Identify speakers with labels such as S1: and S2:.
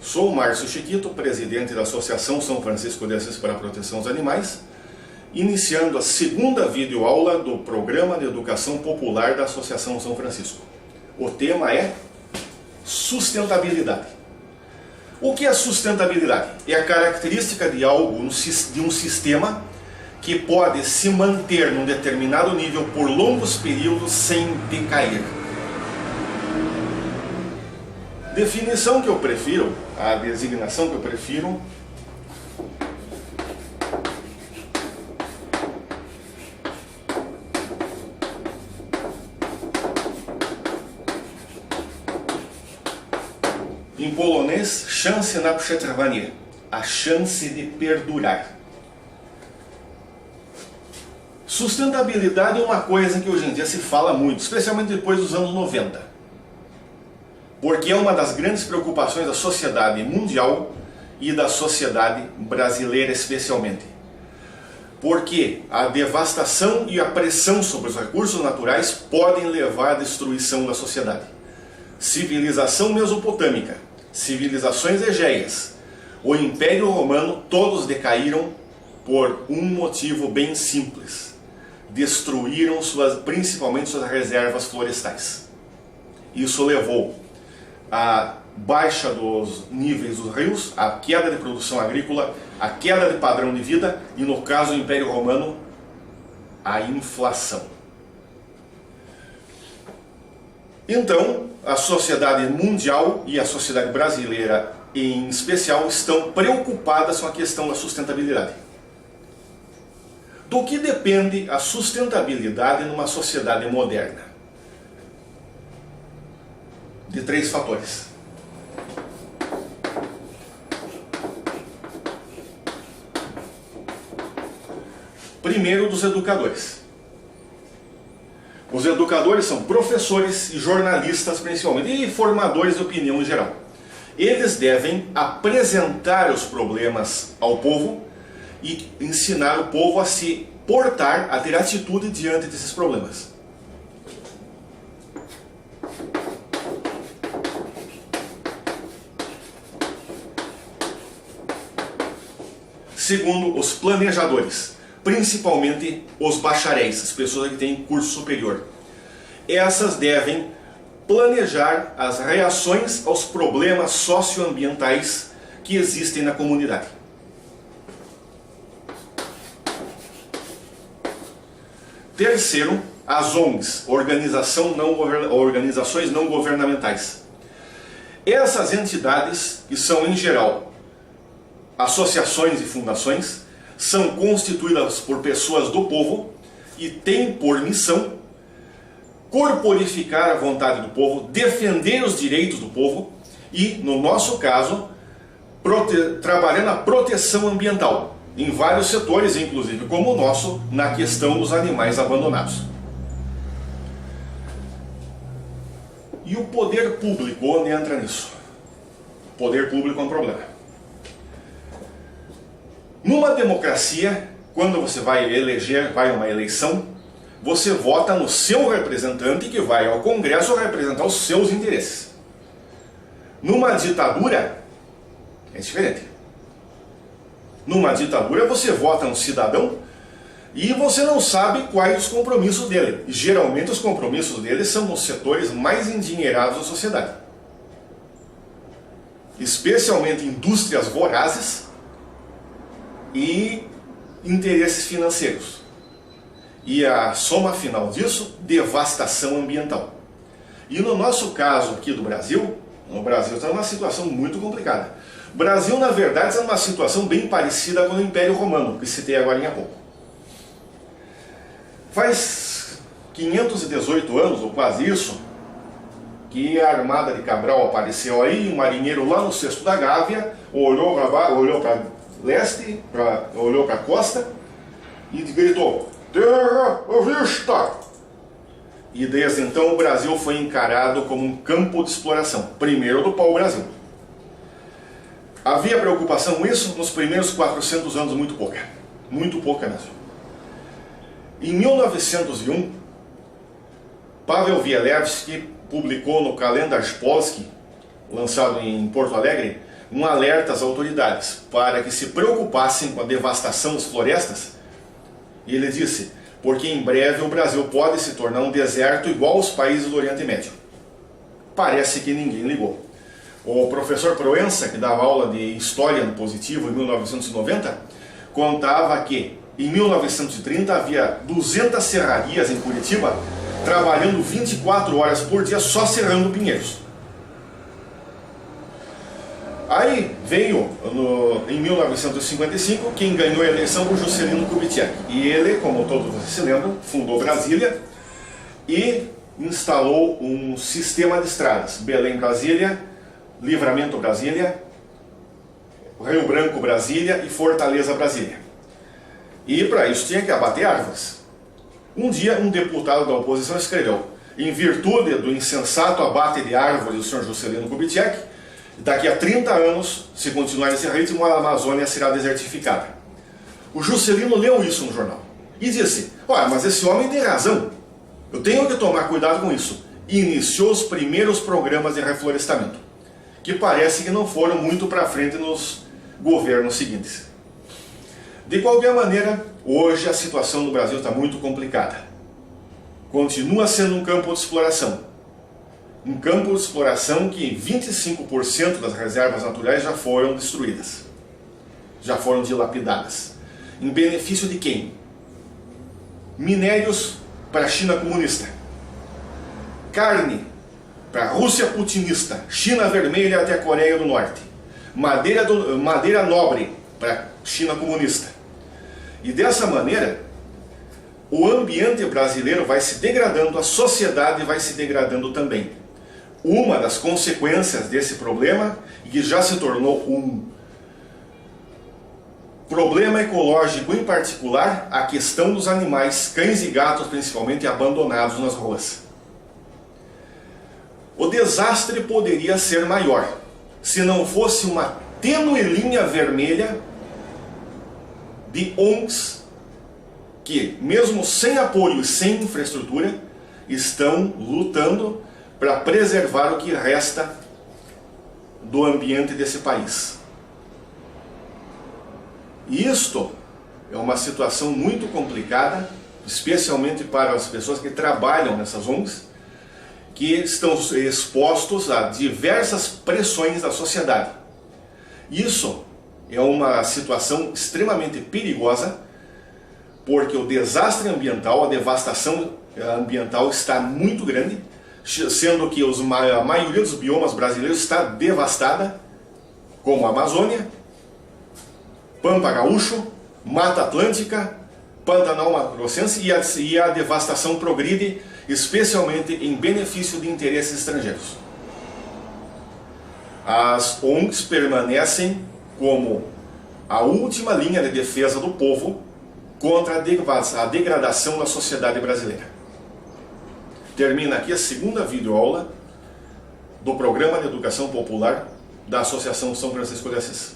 S1: Sou o Márcio Chiquito, presidente da Associação São Francisco-de-Assis para a Proteção dos Animais, iniciando a segunda videoaula do Programa de Educação Popular da Associação São Francisco. O tema é sustentabilidade. O que é sustentabilidade? É a característica de algo, de um sistema que pode se manter num determinado nível por longos períodos sem decair. Definição que eu prefiro, a designação que eu prefiro, em polonês, chance na przetrwanie, a chance de perdurar. Sustentabilidade é uma coisa que hoje em dia se fala muito, especialmente depois dos anos 90. Porque é uma das grandes preocupações da sociedade mundial e da sociedade brasileira especialmente. Porque a devastação e a pressão sobre os recursos naturais podem levar à destruição da sociedade. Civilização mesopotâmica, civilizações egeias, o Império Romano, todos decaíram por um motivo bem simples. Destruíram principalmente suas reservas florestais. Isso levou à baixa dos níveis dos rios, à queda de produção agrícola, à queda de padrão de vida e, no caso do Império Romano, à inflação. Então, a sociedade mundial e a sociedade brasileira em especial estão preocupadas com a questão da sustentabilidade. Do que depende a sustentabilidade numa sociedade moderna? De 3 fatores. Primeiro, dos educadores. Os educadores são professores e jornalistas principalmente, e formadores de opinião em geral. Eles devem apresentar os problemas ao povo e ensinar o povo a se portar, a ter atitude diante desses problemas. Segundo, os planejadores, principalmente os bacharéis, as pessoas que têm curso superior. Essas devem planejar as reações aos problemas socioambientais que existem na comunidade. Terceiro, as ONGs, organizações não governamentais. Essas entidades, que são em geral associações e fundações, são constituídas por pessoas do povo e têm por missão corporificar a vontade do povo, defender os direitos do povo e, no nosso caso, trabalhar na proteção ambiental, em vários setores, inclusive como o nosso, na questão dos animais abandonados. E o poder público, onde entra nisso? O poder público é um problema. Numa democracia, quando você vai eleger, vai a uma eleição, você vota no seu representante que vai ao Congresso representar os seus interesses. Numa ditadura, é diferente. Numa ditadura você vota no cidadão e você não sabe quais os compromissos dele. E, geralmente os compromissos dele são nos setores mais endinheirados da sociedade. Especialmente indústrias vorazes e interesses financeiros. E a soma final disso, devastação ambiental. E no nosso caso aqui do Brasil, o Brasil está numa situação muito complicada. O Brasil, na verdade, está numa situação bem parecida com o Império Romano, que citei agora há pouco. Faz 518 anos, ou quase isso, que a armada de Cabral apareceu aí, um marinheiro lá no cesto da Gávea, olhou para leste, olhou para a costa e gritou: terra à vista! E desde então o Brasil foi encarado como um campo de exploração, primeiro do pau-brasil. Havia preocupação com isso nos primeiros 400 anos, muito pouca mesmo. Em 1901, Paweł Wielewski publicou no Kalendarz Polski, lançado em Porto Alegre, um alerta às autoridades para que se preocupassem com a devastação das florestas. E ele disse, porque em breve o Brasil pode se tornar um deserto igual aos países do Oriente Médio. Parece que ninguém ligou. O professor Proença, que dava aula de História no Positivo em 1990, contava que em 1930 havia 200 serrarias em Curitiba trabalhando 24 horas por dia só serrando pinheiros. Aí veio, em 1955, quem ganhou a eleição foi o Juscelino Kubitschek. E ele, como todos vocês se lembram, fundou Brasília e instalou um sistema de estradas. Belém-Brasília, Livramento-Brasília, Rio Branco-Brasília e Fortaleza-Brasília. E para isso tinha que abater árvores. Um dia, um deputado da oposição escreveu, em virtude do insensato abate de árvores do senhor Juscelino Kubitschek, daqui a 30 anos, se continuar nesse ritmo, a Amazônia será desertificada. O Juscelino leu isso no jornal e disse, olha, mas esse homem tem razão, eu tenho que tomar cuidado com isso. E iniciou os primeiros programas de reflorestamento, que parece que não foram muito para frente nos governos seguintes. De qualquer maneira, hoje a situação no Brasil está muito complicada. Continua sendo um campo de exploração. Um campo de exploração que 25% das reservas naturais já foram destruídas. Já foram dilapidadas. Em benefício de quem? Minérios para a China comunista. Carne para a Rússia putinista. China vermelha até a Coreia do Norte. Madeira nobre para a China comunista. E dessa maneira, o ambiente brasileiro vai se degradando, a sociedade vai se degradando também. Uma das consequências desse problema, e que já se tornou um problema ecológico em particular, a questão dos animais, cães e gatos principalmente, abandonados nas ruas. O desastre poderia ser maior, se não fosse uma tênue linha vermelha de ONGs que, mesmo sem apoio e sem infraestrutura, estão lutando para preservar o que resta do ambiente desse país. E isto é uma situação muito complicada, especialmente para as pessoas que trabalham nessas ONGs, que estão expostos a diversas pressões da sociedade. Isso é uma situação extremamente perigosa, porque o desastre ambiental, a devastação ambiental está muito grande, sendo que a maioria dos biomas brasileiros está devastada, como a Amazônia, Pampa Gaúcho, Mata Atlântica, Pantanal Mato Grossense, e a devastação progride, especialmente em benefício de interesses estrangeiros. As ONGs permanecem como a última linha de defesa do povo contra a degradação da sociedade brasileira. Termina aqui a segunda videoaula do Programa de Educação Popular da Associação São Francisco de Assis.